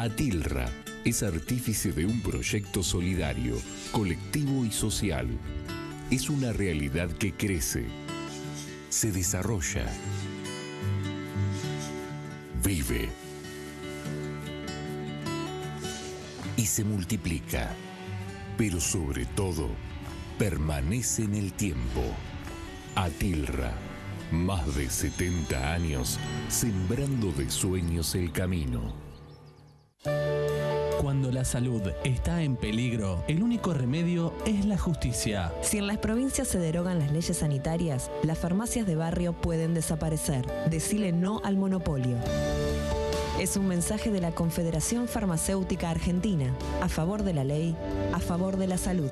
Atilra es artífice de un proyecto solidario, colectivo y social. Es una realidad que crece, se desarrolla, vive y se multiplica, pero sobre todo permanece en el tiempo. Atilra, más de 70 años sembrando de sueños el camino. Cuando la salud está en peligro, el único remedio es la justicia. Si en las provincias se derogan las leyes sanitarias, las farmacias de barrio pueden desaparecer. Decile no al monopolio. Es un mensaje de la Confederación Farmacéutica Argentina, a favor de la ley, a favor de la salud.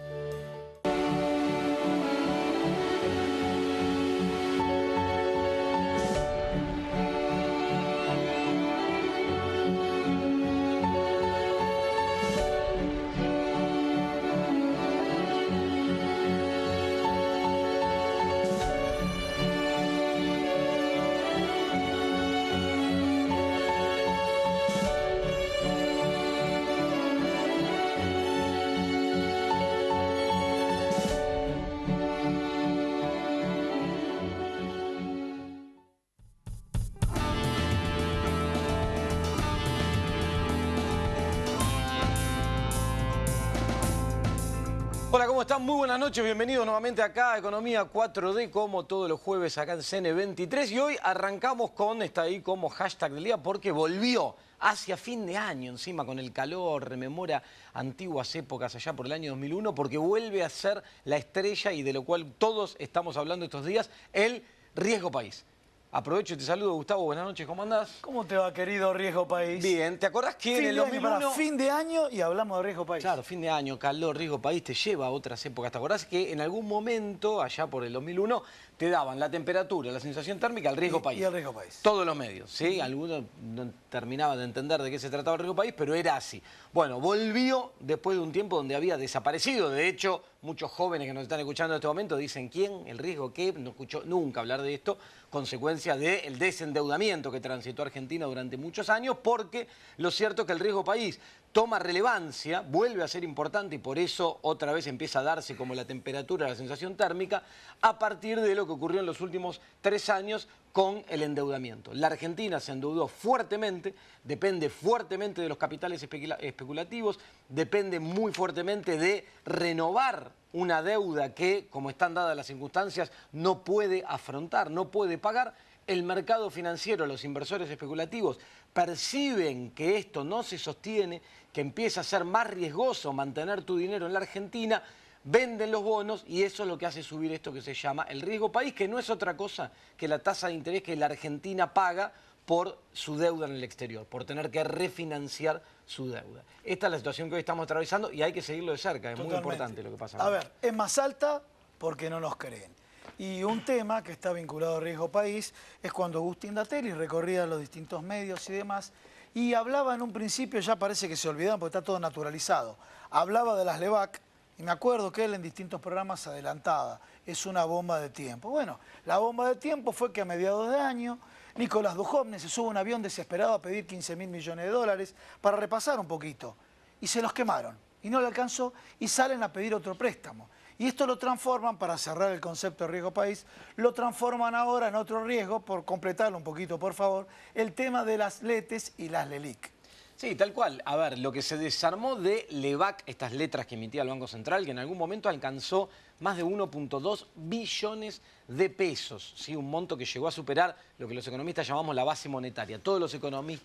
Hola, ¿cómo están? Muy buenas noches, bienvenidos nuevamente acá a Economía 4D, como todos los jueves acá en CN23. Y hoy arrancamos con, está ahí como hashtag del día, porque volvió hacia fin de año, encima con el calor, rememora antiguas épocas allá por el año 2001, porque vuelve a ser la estrella y de lo cual todos estamos hablando estos días, el riesgo país. Aprovecho y te saludo, Gustavo. Buenas noches, ¿cómo andás? ¿Cómo te va, querido Riesgo País? Bien, ¿te acordás que en el 2001... fin de año y hablamos de Riesgo País. Claro, fin de año, calor, Riesgo País te lleva a otras épocas. ¿Te acordás que en algún momento, allá por el 2001, te daban la temperatura, la sensación térmica, el Riesgo País? Y el Riesgo País. Todos los medios, ¿sí? Algunos no terminaban de entender de qué se trataba el Riesgo País, pero era así. Bueno, volvió después de un tiempo donde había desaparecido. De hecho, muchos jóvenes que nos están escuchando en este momento dicen, ¿quién? ¿El riesgo qué? No escuchó nunca hablar de esto, consecuencia del desendeudamiento que transitó Argentina durante muchos años, porque lo cierto es que el riesgo país toma relevancia, vuelve a ser importante y por eso otra vez empieza a darse como la temperatura, la sensación térmica, a partir de lo que ocurrió en los últimos 3 años con el endeudamiento. La Argentina se endeudó fuertemente, depende fuertemente de los capitales especulativos, depende muy fuertemente de renovar una deuda que, como están dadas las circunstancias, no puede afrontar, no puede pagar. El mercado financiero, los inversores especulativos, perciben que esto no se sostiene, que empieza a ser más riesgoso mantener tu dinero en la Argentina, venden los bonos y eso es lo que hace subir esto que se llama el riesgo país, que no es otra cosa que la tasa de interés que la Argentina paga por su deuda en el exterior, por tener que refinanciar su deuda. Esta es la situación que hoy estamos atravesando y hay que seguirlo de cerca, es muy importante lo que pasa. A ver, es más alta porque no nos creen. Y un tema que está vinculado al riesgo país es cuando Agustín Datelli recorría los distintos medios y demás y hablaba en un principio, ya parece que se olvidaban porque está todo naturalizado, hablaba de las LEVAC y me acuerdo que él en distintos programas adelantaba, es una bomba de tiempo. Bueno, la bomba de tiempo fue que a mediados de año Nicolás Dujovne se sube a un avión desesperado a pedir 15.000 millones de dólares para repasar un poquito y se los quemaron y no le alcanzó y salen a pedir otro préstamo. Y esto lo transforman, para cerrar el concepto de riesgo país, lo transforman ahora en otro riesgo, por completarlo un poquito, por favor, el tema de las LETES y las LELIC. Sí, tal cual. A ver, lo que se desarmó de LEVAC, estas letras que emitía el Banco Central, que en algún momento alcanzó más de 1.2 billones de pesos, ¿sí? Un monto que llegó a superar lo que los economistas llamamos la base monetaria. Todos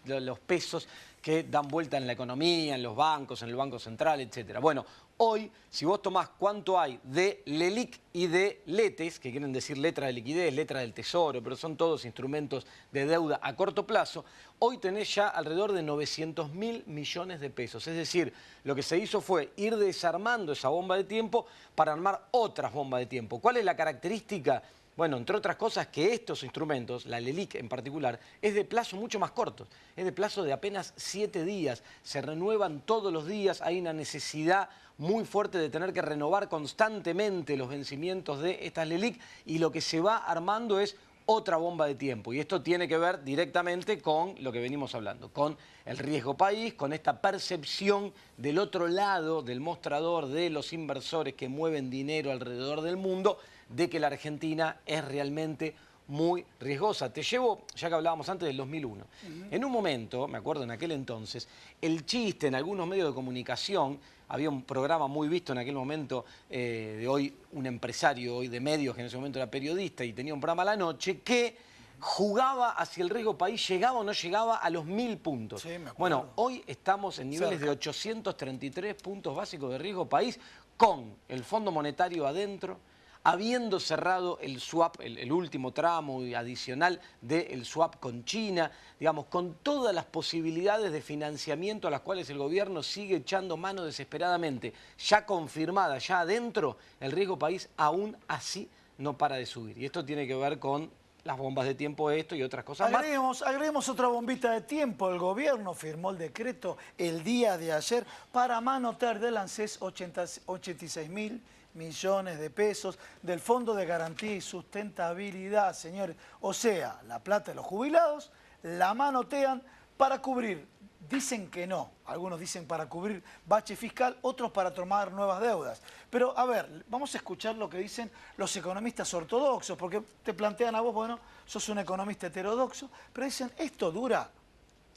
los pesos que dan vuelta en la economía, en los bancos, en el Banco Central, etc. Bueno, hoy, si vos tomás cuánto hay de LELIC y de LETES, que quieren decir letra de liquidez, letra del tesoro, pero son todos instrumentos de deuda a corto plazo, hoy tenés ya alrededor de 900.000 millones de pesos. Es decir, lo que se hizo fue ir desarmando esa bomba de tiempo para armar otras bombas de tiempo. ¿Cuál es la característica? Bueno, entre otras cosas, que estos instrumentos, la LELIC en particular, es de plazo mucho más corto, es de plazo de apenas 7 días, se renuevan todos los días, hay una necesidad muy fuerte de tener que renovar constantemente los vencimientos de estas LELIC y lo que se va armando es otra bomba de tiempo. Y esto tiene que ver directamente con lo que venimos hablando, con el riesgo país, con esta percepción del otro lado del mostrador de los inversores que mueven dinero alrededor del mundo, de que la Argentina es realmente muy riesgosa. Te llevo, ya que hablábamos antes del 2001. En un momento, me acuerdo en aquel entonces, el chiste en algunos medios de comunicación, había un programa muy visto en aquel momento de hoy, un empresario hoy de medios que en ese momento era periodista y tenía un programa a la noche, que jugaba hacia el riesgo país, llegaba o no llegaba a los 1000 puntos. Sí, me acuerdo. Bueno, hoy estamos en niveles de 833 puntos básicos de riesgo país, con el Fondo Monetario adentro, habiendo cerrado el swap, el último tramo adicional del swap con China, digamos, con todas las posibilidades de financiamiento a las cuales el gobierno sigue echando mano desesperadamente, ya confirmada, ya adentro, el riesgo país aún así no para de subir. Y esto tiene que ver con las bombas de tiempo, esto y otras cosas más. Agreguemos otra bombita de tiempo. El gobierno firmó el decreto el día de ayer para manotear del ANSES 86.000 millones de pesos del Fondo de Garantía y Sustentabilidad, señores. O sea, la plata de los jubilados la manotean para cubrir, dicen que no, algunos dicen para cubrir bache fiscal, otros para tomar nuevas deudas. Pero, a ver, vamos a escuchar lo que dicen los economistas ortodoxos, porque te plantean a vos, bueno, sos un economista heterodoxo, pero dicen, esto dura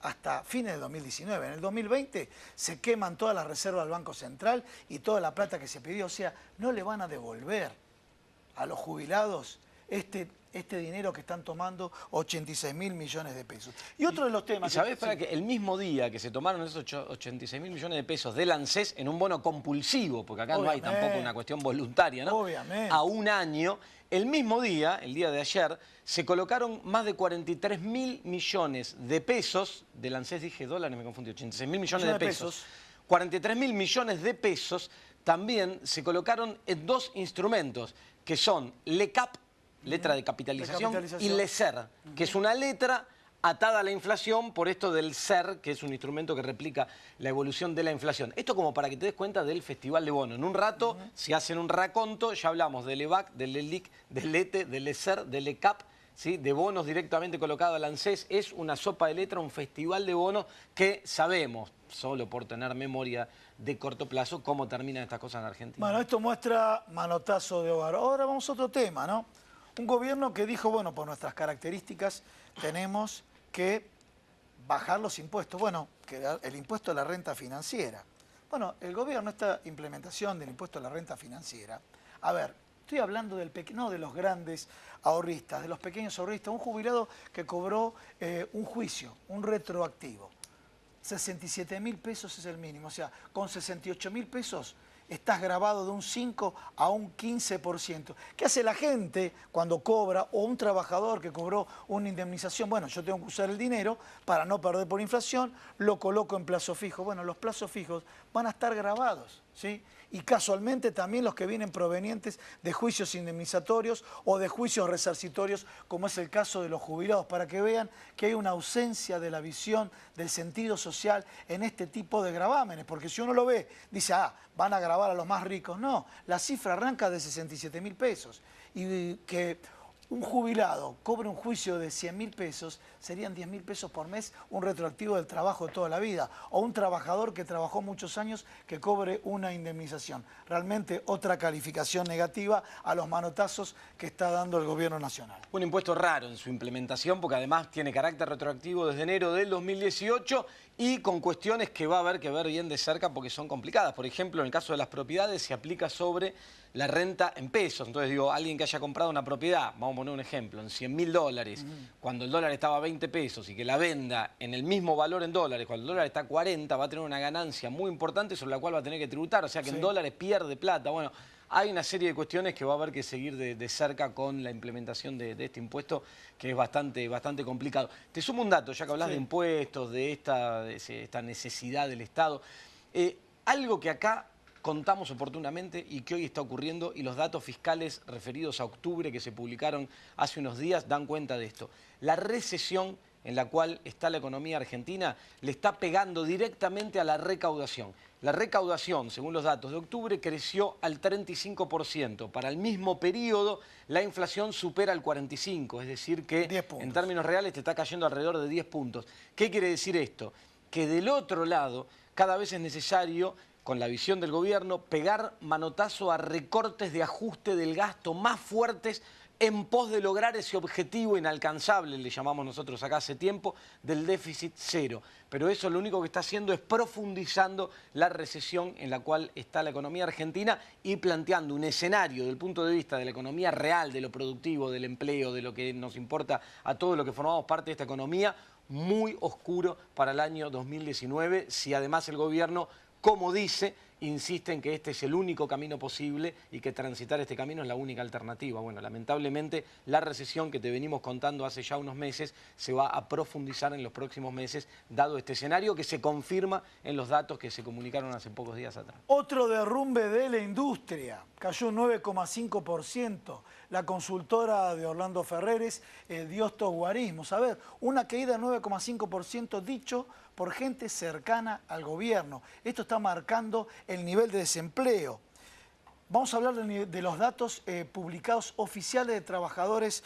hasta fines de 2019. En el 2020 se queman todas las reservas del Banco Central y toda la plata que se pidió. O sea, no le van a devolver a los jubilados este dinero que están tomando, 86.000 millones de pesos. Y otro de los temas... ¿Y sabés para que el mismo día que se tomaron esos 86.000 millones de pesos del ANSES en un bono compulsivo, porque acá Obviamente. no hay tampoco una cuestión voluntaria, ¿no? Obviamente. A un año, el mismo día, el día de ayer, se colocaron más de 43.000 millones de pesos, del ANSES dije dólares, me confundí, 86.000 millones de pesos. 43.000 millones de pesos también se colocaron en dos instrumentos, que son LECAP, letra de capitalización, y LECER, que es una letra atada a la inflación por esto del CER, que es un instrumento que replica la evolución de la inflación. Esto como para que te des cuenta del Festival de Bono. En un rato, si hacen un raconto, ya hablamos del EVAC, del ELIC, del ETE, del LECER, del LECAP, ¿sí? De bonos directamente colocados al ANSES. Es una sopa de letra, un festival de bonos que sabemos, solo por tener memoria de corto plazo, cómo terminan estas cosas en Argentina. Bueno, esto muestra manotazo de hogar. Ahora vamos a otro tema, ¿no? Un gobierno que dijo, bueno, por nuestras características tenemos que bajar los impuestos. Bueno, que el impuesto a la renta financiera. Bueno, el gobierno, esta implementación del impuesto a la renta financiera, a ver, estoy hablando no de los grandes ahorristas, de los pequeños ahorristas, un jubilado que cobró un juicio, un retroactivo. 67.000 pesos es el mínimo, o sea, con 68.000 pesos estás grabado de un 5 a un 15%. ¿Qué hace la gente cuando cobra, o un trabajador que cobró una indemnización? Bueno, yo tengo que usar el dinero para no perder por inflación, lo coloco en plazo fijo. Bueno, los plazos fijos van a estar grabados, ¿sí? Y casualmente también los que vienen provenientes de juicios indemnizatorios o de juicios resarcitorios, como es el caso de los jubilados, para que vean que hay una ausencia de la visión del sentido social en este tipo de gravámenes. Porque si uno lo ve, dice, van a gravar a los más ricos. No, la cifra arranca de 67.000 pesos. Y que un jubilado cobre un juicio de 100.000 pesos, serían 10.000 pesos por mes, un retroactivo del trabajo de toda la vida. O un trabajador que trabajó muchos años que cobre una indemnización. Realmente otra calificación negativa a los manotazos que está dando el gobierno nacional. Un impuesto raro en su implementación, porque además tiene carácter retroactivo desde enero del 2018 y con cuestiones que va a haber que ver bien de cerca porque son complicadas. Por ejemplo, en el caso de las propiedades se aplica sobre la renta en pesos. Entonces digo, alguien que haya comprado una propiedad, vamos a poner un ejemplo, en 100.000 dólares, cuando el dólar estaba a 20 pesos y que la venda en el mismo valor en dólares, cuando el dólar está a 40, va a tener una ganancia muy importante sobre la cual va a tener que tributar. O sea que en dólares pierde plata. Bueno, hay una serie de cuestiones que va a haber que seguir de cerca con la implementación de este impuesto, que es bastante complicado. Te sumo un dato, ya que hablas de impuestos, de esta necesidad del Estado. Algo que acá contamos oportunamente y que hoy está ocurriendo, y los datos fiscales referidos a octubre que se publicaron hace unos días dan cuenta de esto. La recesión en la cual está la economía argentina le está pegando directamente a la recaudación. La recaudación, según los datos de octubre, creció al 35%. Para el mismo periodo, la inflación supera el 45%, es decir que en términos reales te está cayendo alrededor de 10 puntos. ¿Qué quiere decir esto? Que del otro lado, cada vez es necesario, con la visión del gobierno, pegar manotazo a recortes de ajuste del gasto más fuertes en pos de lograr ese objetivo inalcanzable, le llamamos nosotros acá hace tiempo, del déficit cero. Pero eso lo único que está haciendo es profundizando la recesión en la cual está la economía argentina y planteando un escenario del punto de vista de la economía real, de lo productivo, del empleo, de lo que nos importa a todos los que formamos parte de esta economía, muy oscuro para el año 2019, si además el gobierno, como dice, insiste en que este es el único camino posible y que transitar este camino es la única alternativa. Bueno, lamentablemente la recesión que te venimos contando hace ya unos meses se va a profundizar en los próximos meses, dado este escenario que se confirma en los datos que se comunicaron hace pocos días atrás. Otro derrumbe de la industria, cayó un 9,5%. La consultora de Orlando Ferreres dio estos guarismos. A ver, una caída del 9,5% dicho por gente cercana al gobierno. Esto está marcando el nivel de desempleo. Vamos a hablar de los datos publicados oficiales de trabajadores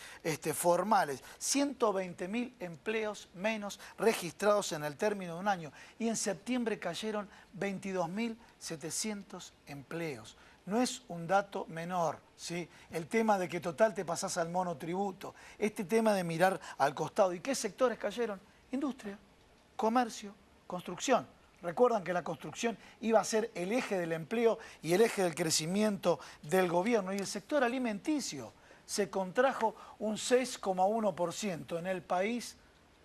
formales. 120.000 empleos menos registrados en el término de un año. Y en septiembre cayeron 22.700 empleos. No es un dato menor, ¿sí? El tema de que total te pasás al monotributo. Este tema de mirar al costado. ¿Y qué sectores cayeron? Industria, comercio, construcción. Recuerdan que la construcción iba a ser el eje del empleo y el eje del crecimiento del gobierno. Y el sector alimenticio se contrajo un 6,1% en el país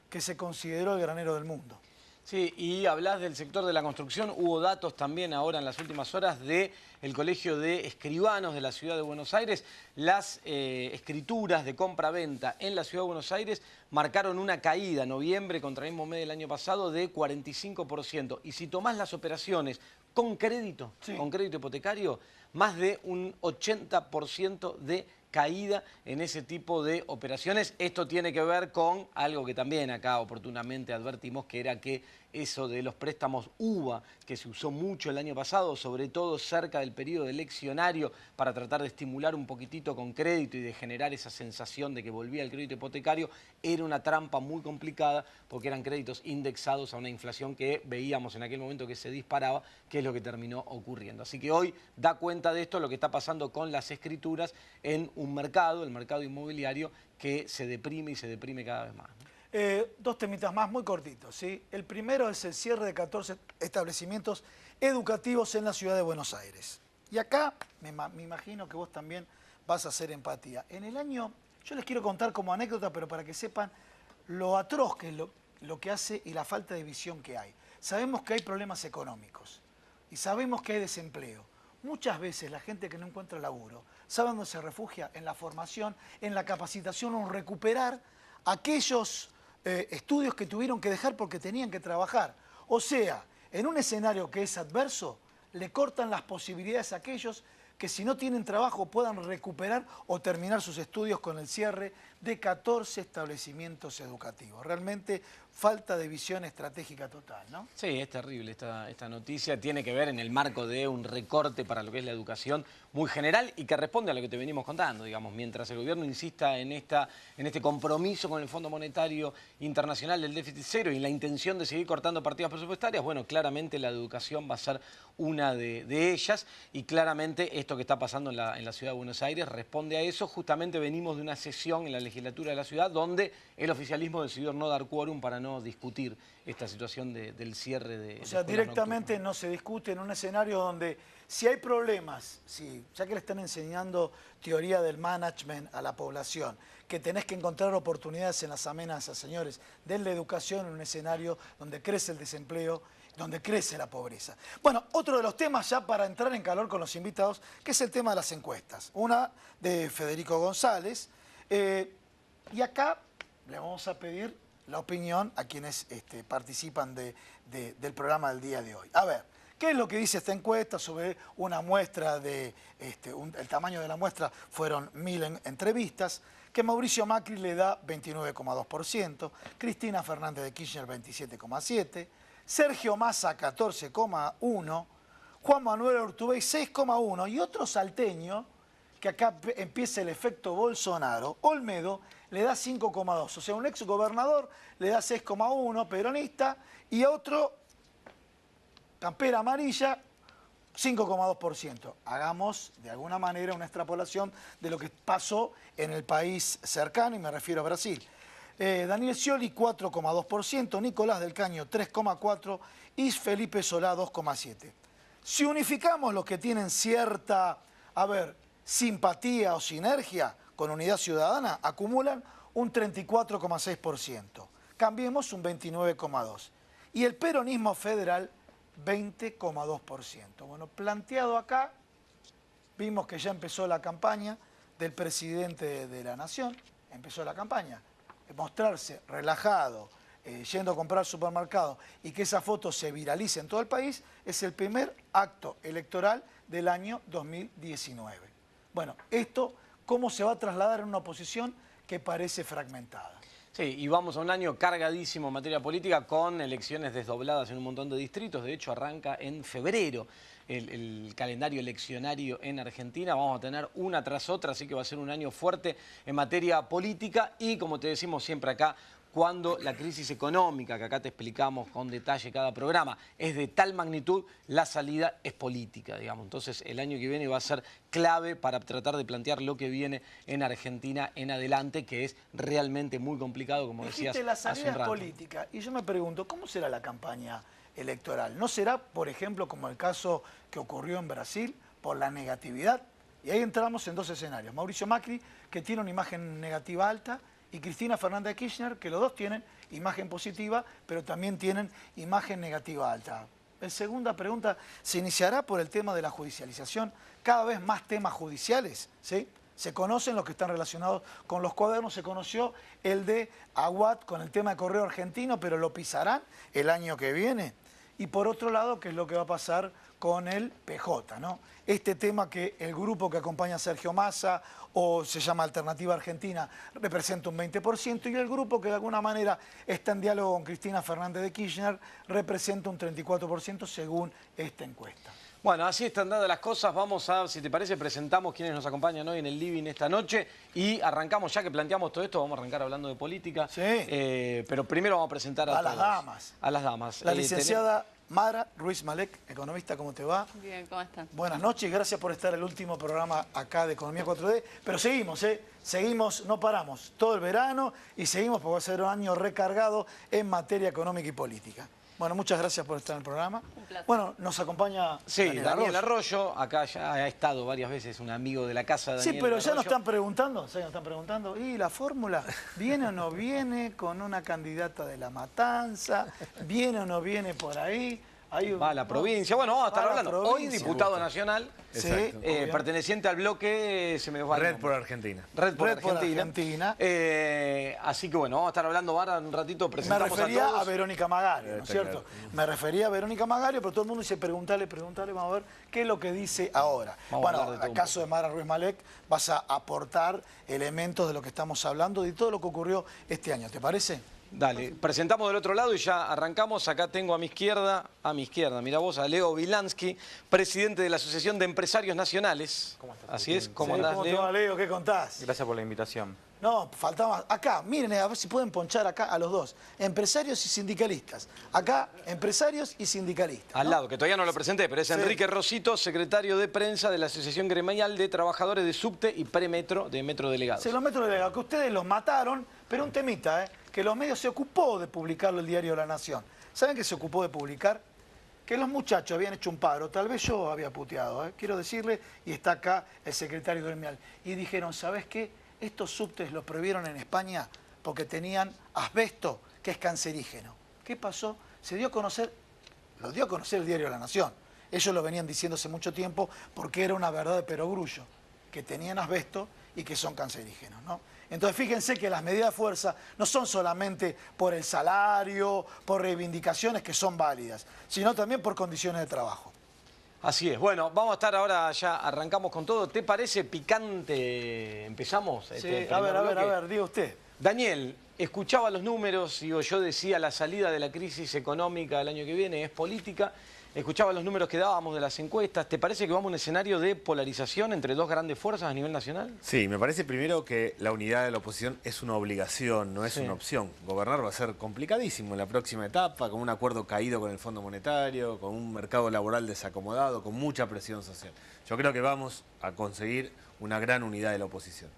que se consideró el granero del mundo. Sí, y hablás del sector de la construcción. Hubo datos también ahora en las últimas horas del Colegio de Escribanos de la Ciudad de Buenos Aires. Las escrituras de compra-venta en la Ciudad de Buenos Aires marcaron una caída noviembre contra el mismo mes del año pasado de 45%. Y si tomás las operaciones con crédito, sí, con crédito hipotecario, más de un 80% de caída en ese tipo de operaciones. Esto tiene que ver con algo que también acá oportunamente advertimos, que era que eso de los préstamos UVA, que se usó mucho el año pasado, sobre todo cerca del periodo eleccionario, para tratar de estimular un poquitito con crédito y de generar esa sensación de que volvía el crédito hipotecario, era una trampa muy complicada porque eran créditos indexados a una inflación que veíamos en aquel momento que se disparaba, que es lo que terminó ocurriendo. Así que hoy da cuenta de esto lo que está pasando con las escrituras en un mercado, el mercado inmobiliario, que se deprime y se deprime cada vez más. Dos temitas más muy cortitos, ¿sí? El primero es el cierre de 14 establecimientos educativos en la ciudad de Buenos Aires. Y acá me imagino que vos también vas a hacer empatía. En el año, yo les quiero contar como anécdota, pero para que sepan lo atroz que es lo que hace y la falta de visión que hay. Sabemos que hay problemas económicos y sabemos que hay desempleo. Muchas veces la gente que no encuentra laburo, ¿sabe dónde se refugia? En la formación, en la capacitación o en recuperar aquellos estudios que tuvieron que dejar porque tenían que trabajar. O sea, en un escenario que es adverso, le cortan las posibilidades a aquellos que si no tienen trabajo puedan recuperar o terminar sus estudios con el cierre de 14 establecimientos educativos. Realmente falta de visión estratégica total, ¿no? Sí, es terrible esta noticia. Tiene que ver en el marco de un recorte para lo que es la educación muy general y que responde a lo que te venimos contando, digamos. Mientras el gobierno insista en este compromiso con el Fondo Monetario Internacional del déficit cero y la intención de seguir cortando partidas presupuestarias, bueno, claramente la educación va a ser una de ellas y claramente esto que está pasando en la Ciudad de Buenos Aires responde a eso. Justamente venimos de una sesión en la legislatura de la ciudad donde el oficialismo decidió no dar quórum para no discutir esta situación del cierre de... O sea, directamente no se discute en un escenario donde si hay problemas, ya que le están enseñando teoría del management a la población, que tenés que encontrar oportunidades en las amenazas, señores, den la educación en un escenario donde crece el desempleo, donde crece la pobreza. Bueno, otro de los temas ya para entrar en calor con los invitados, que es el tema de las encuestas. Una de Federico González, y acá le vamos a pedir la opinión a quienes participan del programa del día de hoy. A ver, ¿qué es lo que dice esta encuesta sobre una muestra el tamaño de la muestra fueron 1000 entrevistas? que Mauricio Macri le da 29,2%, Cristina Fernández de Kirchner 27,7%, Sergio Massa 14,1%, Juan Manuel Urtubey 6,1% y otro salteño, que acá empieza el efecto Bolsonaro, Olmedo, le da 5,2%. O sea, un ex gobernador le da 6,1%, peronista, y a otro, campera amarilla, 5,2%. Hagamos, de alguna manera, una extrapolación de lo que pasó en el país cercano, y me refiero a Brasil. Daniel Scioli, 4,2%, Nicolás del Caño, 3,4%, y Felipe Solá, 2,7%. Si unificamos los que tienen cierta, simpatía o sinergia con Unidad Ciudadana, acumulan un 34,6%. Cambiemos un 29,2%. Y el peronismo federal, 20,2%. Bueno, planteado acá, vimos que ya empezó la campaña del presidente de la Nación. Empezó la campaña. Mostrarse relajado, yendo a comprar al supermercado y que esa foto se viralice en todo el país, es el primer acto electoral del año 2019. Bueno, esto, ¿cómo se va a trasladar en una oposición que parece fragmentada? Sí, y vamos a un año cargadísimo en materia política con elecciones desdobladas en un montón de distritos. De hecho, arranca en febrero el calendario eleccionario en Argentina. Vamos a tener una tras otra, así que va a ser un año fuerte en materia política y, como te decimos siempre acá, cuando la crisis económica, que acá te explicamos con detalle cada programa, es de tal magnitud, la salida es política, digamos. Entonces, el año que viene va a ser clave para tratar de plantear lo que viene en Argentina en adelante, que es realmente muy complicado, como decías hace un rato. La salida es política. Y yo me pregunto, ¿cómo será la campaña electoral? ¿No será, por ejemplo, como el caso que ocurrió en Brasil, por la negatividad? Y ahí entramos en dos escenarios. Mauricio Macri, que tiene una imagen negativa alta, y Cristina Fernández de Kirchner, que los dos tienen imagen positiva, pero también tienen imagen negativa alta. La segunda pregunta, ¿se iniciará por el tema de la judicialización? Cada vez más temas judiciales, ¿sí? Se conocen los que están relacionados con los cuadernos, se conoció el de Aguad con el tema de Correo Argentino, pero lo pisarán el año que viene. Y por otro lado, ¿qué es lo que va a pasar con el PJ, ¿no? Este tema que el grupo que acompaña a Sergio Massa, o se llama Alternativa Argentina, representa un 20%, y el grupo que de alguna manera está en diálogo con Cristina Fernández de Kirchner representa un 34% según esta encuesta. Bueno, así están dadas las cosas. Vamos a, si te parece, presentamos quienes nos acompañan hoy en el living esta noche y arrancamos, ya que planteamos todo esto, vamos a arrancar hablando de política. Sí. Pero primero vamos a presentar a las damas. A las damas. La licenciada Mara Ruiz Malek, economista, ¿cómo te va? Bien, ¿cómo están? Buenas noches, gracias por estar en el último programa acá de Economía 4D. Pero seguimos, seguimos, no paramos todo el verano y seguimos porque va a ser un año recargado en materia económica y política. Bueno, muchas gracias por estar en el programa. Un placer. Bueno, nos acompaña Daniel Arroyo. Acá ya ha estado varias veces un amigo de la casa, Daniel. Sí, pero Arroyo. ya nos están preguntando, ¿y la fórmula viene o no viene con una candidata de La Matanza? ¿Viene o no viene por ahí? Va a la provincia. Bueno, vamos a estar hablando. Hoy diputado nacional, perteneciente al bloque, se me va Red por Argentina. Red por Argentina. Así que bueno, vamos a estar hablando ahora un ratito, presentamos a todos. Me refería a Verónica Magario, ¿no es cierto? Me refería a Verónica Magario, pero todo el mundo dice, preguntale, vamos a ver qué es lo que dice ahora. Bueno, en el caso de Mara Ruiz Malek, vas a aportar elementos de lo que estamos hablando y todo lo que ocurrió este año, ¿te parece? Dale, presentamos del otro lado y ya arrancamos. Acá tengo a mi izquierda, mira vos, a Leo Wilansky, presidente de la Asociación de Empresarios Nacionales. ¿Cómo estás? Así es, ¿cómo andás, ¿Cómo Leo? te va, Leo? ¿Qué contás? Gracias por la invitación. No, faltaba acá, miren, a ver si pueden ponchar acá a los dos. Empresarios y sindicalistas. Acá, empresarios y sindicalistas, ¿no? Al lado, que todavía no lo presenté, pero es Enrique Rosito, secretario de prensa de la Asociación Gremial de Trabajadores de Subte y Premetro de Metro Delegados. Sí, los Metro Delegados, que ustedes los mataron, pero un temita, que los medios se ocupó de publicarlo el diario La Nación. ¿Saben qué se ocupó de publicar? Que los muchachos habían hecho un paro, tal vez yo había puteado, quiero decirle, y está acá el secretario gremial. Y dijeron, ¿sabes qué? Estos subtes los prohibieron en España porque tenían asbesto, que es cancerígeno. ¿Qué pasó? Se dio a conocer, lo dio a conocer el diario La Nación. Ellos lo venían diciendo hace mucho tiempo porque era una verdad de perogrullo, que tenían asbesto y que son cancerígenos, ¿no? Entonces fíjense que las medidas de fuerza no son solamente por el salario, por reivindicaciones que son válidas, sino también por condiciones de trabajo. Así es. Bueno, vamos a estar ahora, ya arrancamos con todo. ¿Te parece picante? ¿Empezamos? Sí, a ver, diga usted. Daniel, escuchaba los números, digo, yo decía la salida de la crisis económica del año que viene es política. Escuchaba los números que dábamos de las encuestas. ¿Te parece que vamos a un escenario de polarización entre dos grandes fuerzas a nivel nacional? Sí, me parece primero que la unidad de la oposición es una obligación, no es una opción. Gobernar va a ser complicadísimo en la próxima etapa, con un acuerdo caído con el Fondo Monetario, con un mercado laboral desacomodado, con mucha presión social. Yo creo que vamos a conseguir una gran unidad de la oposición.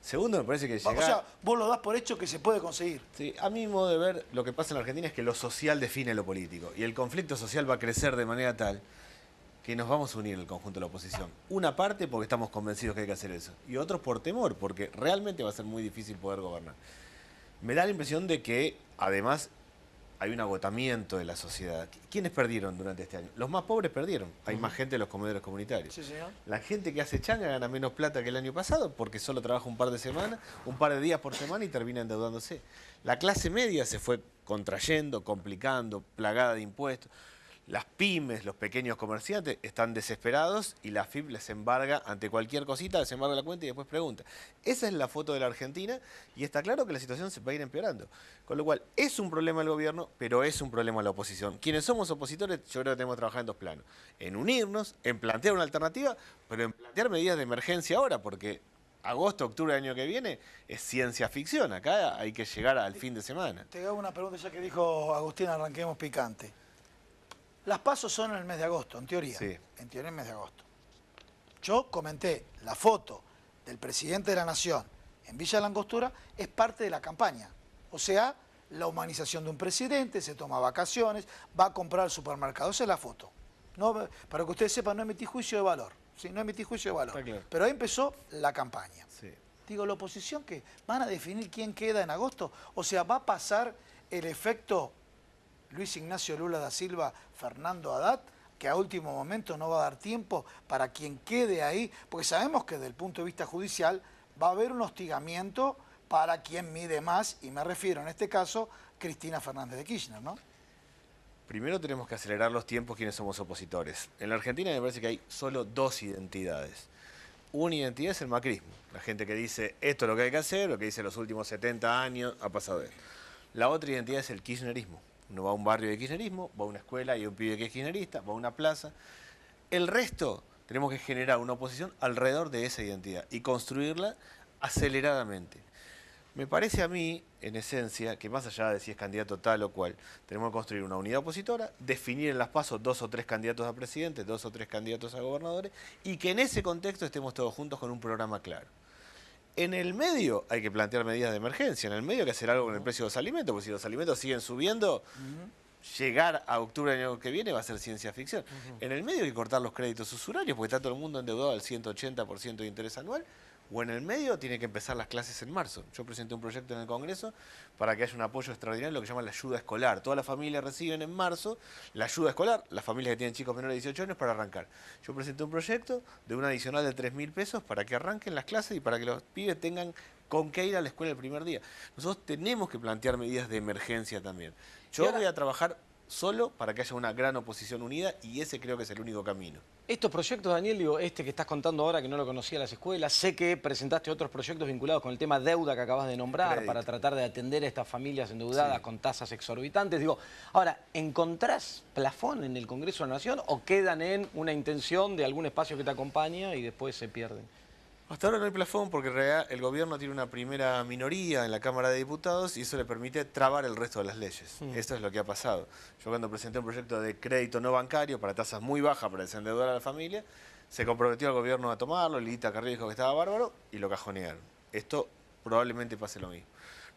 Segundo, me parece que llegar... O sea, vos lo das por hecho que se puede conseguir. Sí, a mi modo de ver, lo que pasa en la Argentina es que lo social define lo político. Y el conflicto social va a crecer de manera tal que nos vamos a unir en el conjunto de la oposición. Una parte porque estamos convencidos que hay que hacer eso. Y otros por temor, porque realmente va a ser muy difícil poder gobernar. Me da la impresión de que, además, hay un agotamiento de la sociedad. ¿Quiénes perdieron durante este año? Los más pobres perdieron. Hay más gente en los comedores comunitarios. Sí, señor. La gente que hace changa gana menos plata que el año pasado porque solo trabaja un par de semanas, un par de días por semana y termina endeudándose. La clase media se fue contrayendo, complicando, plagada de impuestos. Las pymes, los pequeños comerciantes están desesperados y la AFIP les embarga ante cualquier cosita, les embarga la cuenta y después pregunta. Esa es la foto de la Argentina y está claro que la situación se va a ir empeorando. Con lo cual, es un problema el gobierno, pero es un problema la oposición. Quienes somos opositores, yo creo que tenemos que trabajar en dos planos. En unirnos, en plantear una alternativa, pero en plantear medidas de emergencia ahora, porque agosto, octubre del año que viene es ciencia ficción. Acá hay que llegar al fin de semana. Te hago una pregunta ya que dijo Agustín, arranquemos picante. Las pasos son en el mes de agosto, en teoría. Sí. En teoría en el mes de agosto. Yo comenté, la foto del presidente de la Nación en Villa Langostura es parte de la campaña. O sea, la humanización de un presidente, se toma vacaciones, va a comprar al supermercado. Esa es la foto. No, para que ustedes sepan, no emití juicio de valor. Sí, no emití juicio de valor. Está claro. Pero ahí empezó la campaña. Sí. Digo, la oposición, que van a definir quién queda en agosto. O sea, va a pasar el efecto Luis Ignacio Lula da Silva, Fernando Haddad, que a último momento no va a dar tiempo para quien quede ahí, porque sabemos que desde el punto de vista judicial va a haber un hostigamiento para quien mide más, y me refiero en este caso Cristina Fernández de Kirchner, ¿no? Primero tenemos que acelerar los tiempos quienes somos opositores. En la Argentina me parece que hay solo dos identidades. Una identidad es el macrismo, la gente que dice esto es lo que hay que hacer, lo que dice los últimos 70 años ha pasado esto. La otra identidad es el kirchnerismo. Uno va a un barrio de kirchnerismo, va a una escuela y un pibe que es kirchnerista, va a una plaza. El resto tenemos que generar una oposición alrededor de esa identidad y construirla aceleradamente. Me parece a mí, en esencia, que más allá de si es candidato tal o cual, tenemos que construir una unidad opositora, definir en las pasos 2 o 3 candidatos a presidente, 2 o 3 candidatos a gobernadores, y que en ese contexto estemos todos juntos con un programa claro. En el medio hay que plantear medidas de emergencia, en el medio hay que hacer algo con el precio de los alimentos, porque si los alimentos siguen subiendo, llegar a octubre del año que viene va a ser ciencia ficción. En el medio hay que cortar los créditos usurarios, porque está todo el mundo endeudado al 180% de interés anual, o en el medio tiene que empezar las clases en marzo. Yo presenté un proyecto en el Congreso para que haya un apoyo extraordinario, lo que llaman la ayuda escolar. Todas las familias reciben en marzo la ayuda escolar, las familias que tienen chicos menores de 18 años, para arrancar. Yo presenté un proyecto de un adicional de 3.000 pesos para que arranquen las clases y para que los pibes tengan con qué ir a la escuela el primer día. Nosotros tenemos que plantear medidas de emergencia también. Yo voy a trabajar solo para que haya una gran oposición unida y ese creo que es el único camino. Estos proyectos, Daniel, digo, este que estás contando ahora, que no lo conocía las escuelas, sé que presentaste otros proyectos vinculados con el tema deuda que acabas de nombrar, Crédito. para tratar de atender a estas familias endeudadas con tasas exorbitantes. Digo, ahora, ¿encontrás plafón en el Congreso de la Nación o quedan en una intención de algún espacio que te acompaña y después se pierden? Hasta ahora no hay plafón porque en realidad el gobierno tiene una primera minoría en la Cámara de Diputados y eso le permite trabar el resto de las leyes. Esto es lo que ha pasado. Yo cuando presenté un proyecto de crédito no bancario para tasas muy bajas para desendeudar a la familia, se comprometió el gobierno a tomarlo, Lilita Carrillo dijo que estaba bárbaro y lo cajonearon. Esto probablemente pase lo mismo.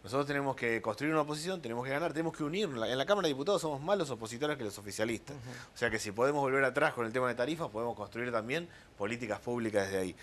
Nosotros tenemos que construir una oposición, tenemos que ganar, tenemos que unirnos. En la Cámara de Diputados somos más los opositores que los oficialistas. O sea que si podemos volver atrás con el tema de tarifas, podemos construir también políticas públicas desde ahí.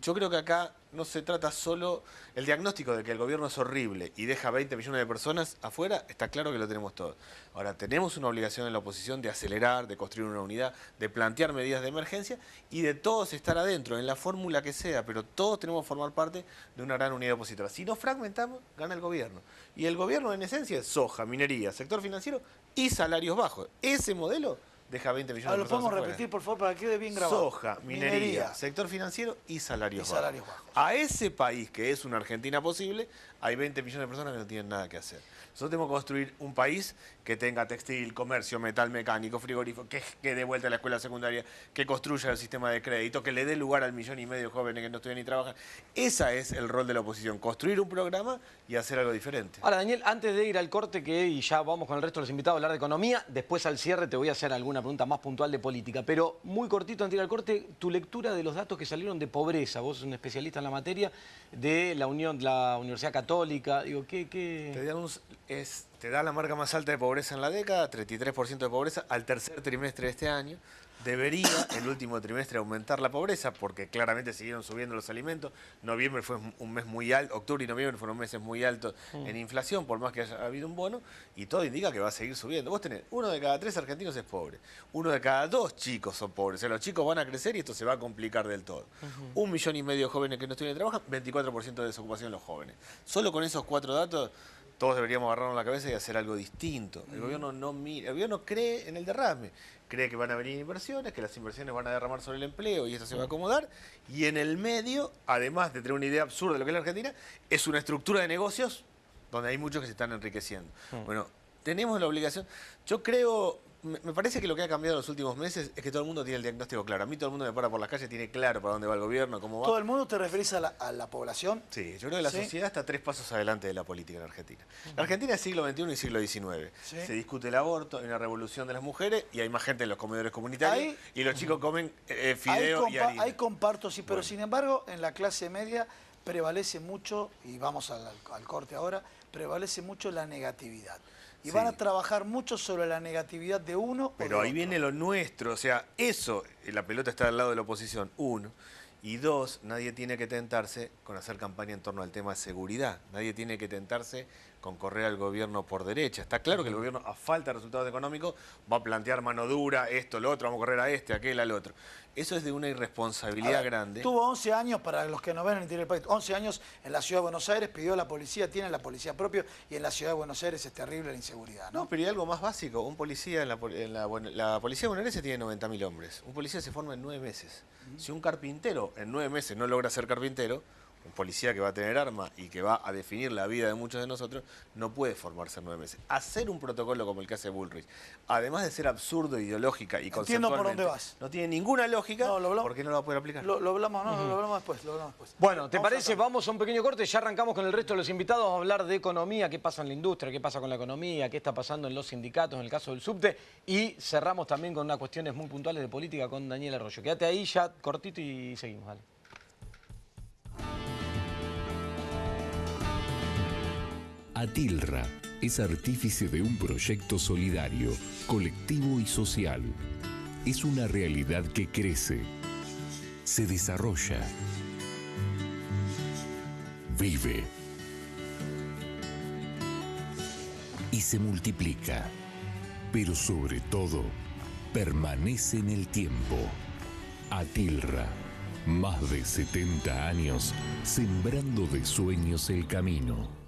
Yo creo que acá no se trata solo... El diagnóstico de que el gobierno es horrible y deja 20 millones de personas afuera, está claro que lo tenemos todos. Ahora, tenemos una obligación en la oposición de acelerar, de construir una unidad, de plantear medidas de emergencia y de todos estar adentro, en la fórmula que sea, pero todos tenemos que formar parte de una gran unidad opositora. Si nos fragmentamos, gana el gobierno. Y el gobierno, en esencia, es soja, minería, sector financiero y salarios bajos. Ese modelo deja 20 millones de Lo personas podemos afuera. repetir, por favor, para que quede bien grabado. Soja, minería, sector financiero y salarios bajos. bajos. A ese país, que es una Argentina posible, hay 20 millones de personas que no tienen nada que hacer. Nosotros tenemos que construir un país que tenga textil, comercio, metal mecánico, frigorífico, que dé vuelta a la escuela secundaria, que construya el sistema de crédito, que le dé lugar al 1,5 millones de jóvenes que no estudian ni trabajan. Ese es el rol de la oposición, construir un programa y hacer algo diferente. Ahora, Daniel, antes de ir al corte, y ya vamos con el resto de los invitados a hablar de economía, después al cierre te voy a hacer alguna pregunta más puntual de política, pero muy cortito antes de ir al corte, tu lectura de los datos que salieron de pobreza, vos sos un especialista en la materia, de la Universidad Católica, digo, Te da la marca más alta de pobreza en la década, 33% de pobreza al tercer trimestre de este año. Debería el último trimestre aumentar la pobreza porque claramente siguieron subiendo los alimentos. Noviembre fue un mes muy alto, octubre y noviembre fueron meses muy altos en inflación, por más que haya habido un bono, y todo indica que va a seguir subiendo. Vos tenés 1 de cada 3 argentinos es pobre, 1 de cada 2 chicos son pobres. O sea, los chicos van a crecer y esto se va a complicar del todo. 1,5 millones de jóvenes que no estudian y trabajan, 24% de desocupación en los jóvenes. Solo con esos 4 datos todos deberíamos agarrarnos la cabeza y hacer algo distinto. El gobierno no mira, el gobierno cree en el derrame, cree que van a venir inversiones, que las inversiones van a derramar sobre el empleo y esto se va a acomodar. Y en el medio, además de tener una idea absurda de lo que es la Argentina, es una estructura de negocios donde hay muchos que se están enriqueciendo. Bueno, tenemos la obligación, yo creo... Me parece que lo que ha cambiado en los últimos meses es que todo el mundo tiene el diagnóstico claro. A mí todo el mundo me para por las calles, tiene claro para dónde va el gobierno, cómo va. ¿Todo el mundo te referís a la población? Sí, yo creo que la sociedad está 3 pasos adelante de la política en Argentina. La Argentina es siglo XXI y siglo XIX. ¿Sí? Se discute el aborto, hay una revolución de las mujeres y hay más gente en los comedores comunitarios y los chicos comen fideo y harina. Ahí comparto, sí, pero sin embargo en la clase media prevalece mucho, y vamos al corte ahora, prevalece mucho la negatividad. Y van a trabajar mucho sobre la negatividad de uno. Pero ahí viene lo nuestro, o sea, eso, la pelota está al lado de la oposición, 1. Y 2, nadie tiene que tentarse con hacer campaña en torno al tema de seguridad. Nadie tiene que tentarse con correr al gobierno por derecha. Está claro que el gobierno, a falta de resultados económicos, va a plantear mano dura, esto, lo otro, vamos a correr a este, aquel, al otro. Eso es de una irresponsabilidad grande. Tuvo 11 años, para los que nos ven en el interior del país, 11 años en la Ciudad de Buenos Aires, pidió a la policía, tiene la policía propia, y en la Ciudad de Buenos Aires es terrible la inseguridad, ¿no? No, pero hay algo más básico. Un policía, la policía bonaerense tiene 90.000 hombres. Un policía se forma en 9 meses. Si un carpintero en 9 meses no logra ser carpintero, un policía que va a tener arma y que va a definir la vida de muchos de nosotros, no puede formarse en 9 meses. Hacer un protocolo como el que hace Bullrich, además de ser absurdo, ideológica y conceptualmente, por dónde vas. No tiene ninguna lógica, ¿por qué no lo va a poder aplicar? Lo hablamos, no, lo hablamos después, Bueno, ¿te parece? Vamos a un pequeño corte, ya arrancamos con el resto de los invitados a hablar de economía, qué pasa en la industria, qué pasa con la economía, qué está pasando en los sindicatos, en el caso del subte, y cerramos también con unas cuestiones muy puntuales de política con Daniel Arroyo. Quédate ahí ya cortito y seguimos, dale. Atilra es artífice de un proyecto solidario, colectivo y social. Es una realidad que crece, se desarrolla, vive y se multiplica, pero sobre todo permanece en el tiempo. Atilra, más de 70 años sembrando de sueños el camino.